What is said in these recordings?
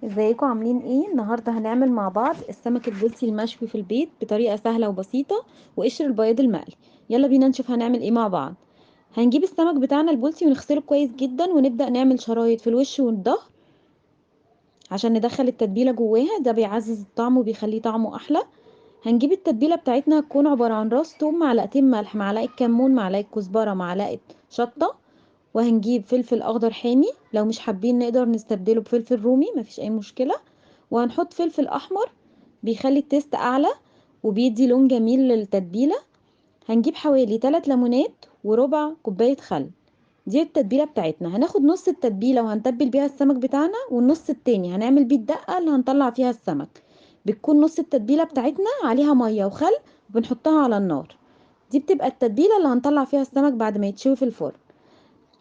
ازيكم عاملين ايه؟ النهارده هنعمل مع بعض السمك البلطي المشوي في البيت بطريقه سهله وبسيطه، وقشر البياض المقلي. يلا بينا نشوف هنعمل ايه مع بعض. هنجيب السمك بتاعنا البلطي ونغسله كويس جدا، ونبدا نعمل شرايط في الوش والظهر عشان ندخل التتبيله جواها، ده بيعزز الطعم وبيخليه طعمه احلى. هنجيب التتبيله بتاعتنا، هتكون عباره عن راس توم، معلقتين ملح، معلقه كمون، معلقه كزبره، معلقه شطه. وهنجيب فلفل اخضر حامي، لو مش حابين نقدر نستبدله بفلفل رومي، مفيش اي مشكله. وهنحط فلفل احمر، بيخلي التيست اعلى وبيدي لون جميل للتتبيله. هنجيب حوالي 3 ليمونات وربع كوبايه خل. دي التتبيله بتاعتنا. هناخد نص التتبيله وهنتبل بيها السمك بتاعنا، والنص التاني هنعمل بيه الدقه اللي هنطلع فيها السمك. بتكون نص التتبيله بتاعتنا عليها ميه وخل، وبنحطها على النار. دي بتبقى التتبيله اللي هنطلع فيها السمك بعد ما يتشوي في الفرن.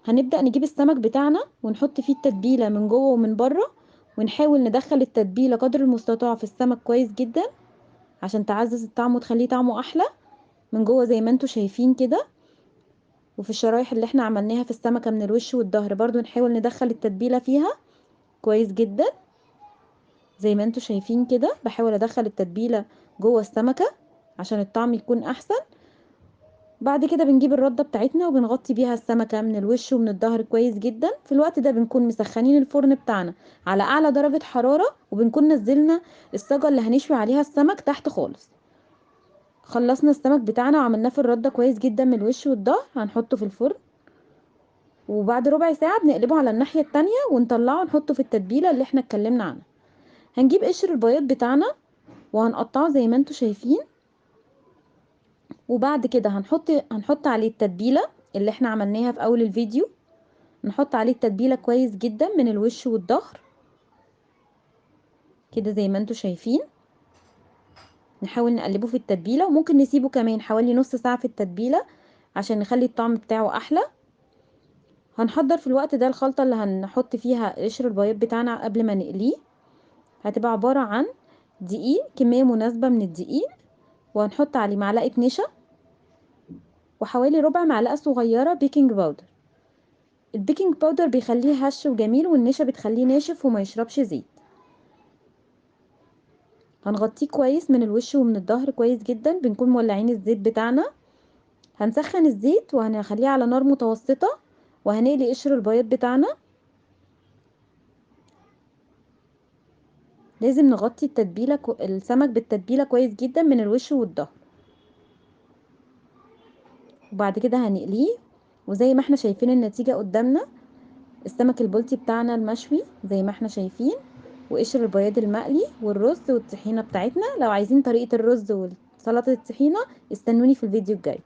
هنبدأ نجيب السمك بتاعنا ونحط فيه التتبيلة من جوه ومن بره، ونحاول ندخل التتبيلة قدر المستطاع في السمك كويس جدا عشان تعزز الطعم وتخليه طعمه احلى من جوه زي ما انتوا شايفين كده. وفي الشرايح اللي احنا عملناها في السمكة من الوش والظهر برضو نحاول ندخل التتبيلة فيها كويس جدا زي ما انتوا شايفين كده. بحاول ادخل التتبيلة جوه السمكة عشان الطعم يكون احسن. بعد كده بنجيب الردة بتاعتنا وبنغطي بيها السمكة من الوش ومن الظهر كويس جدا. في الوقت ده بنكون مسخنين الفرن بتاعنا على اعلى درجة حرارة، وبنكون نزلنا الصاجة اللي هنشوي عليها السمك تحت خالص. خلصنا السمك بتاعنا وعملناه في الردة كويس جدا من الوش والظهر، هنحطه في الفرن. وبعد ربع ساعة بنقلبه على الناحية التانية ونطلعه نحطه في التتبيلة اللي احنا اتكلمنا عنها. هنجيب قشر البياض بتاعنا وهنقطعه زي ما انتوا شايفين. وبعد كده هنحط عليه التتبيلة اللي احنا عملناها في اول الفيديو. نحط عليه التتبيلة كويس جدا من الوش والظهر كده زي ما انتوا شايفين. نحاول نقلبه في التتبيلة، وممكن نسيبه كمان حوالي نص ساعة في التتبيلة عشان نخلي الطعم بتاعه احلى. هنحضر في الوقت ده الخلطة اللي هنحط فيها قشر البياض بتاعنا قبل ما نقليه. هتبقى عبارة عن دقيق، كمية مناسبة من الدقيق، وهنحط عليه معلقة نشا، وحوالي ربع معلقة صغيرة بيكنج باودر. البيكنج باودر بيخليه هش وجميل، والنشا بتخليه ناشف وما يشربش زيت. هنغطيه كويس من الوش ومن الظهر كويس جدا. بنكون مولعين الزيت بتاعنا. هنسخن الزيت وهنخليه على نار متوسطة، وهنقلي قشر البياض بتاعنا. لازم نغطي السمك بالتتبيلة كويس جدا من الوش والظهر. وبعد كده هنقليه، وزي ما احنا شايفين النتيجة قدامنا. السمك البلطي بتاعنا المشوي زي ما احنا شايفين، وقشر البياض المقلي والرز والطحينة بتاعتنا. لو عايزين طريقة الرز وسلطة الطحينة استنوني في الفيديو الجاي.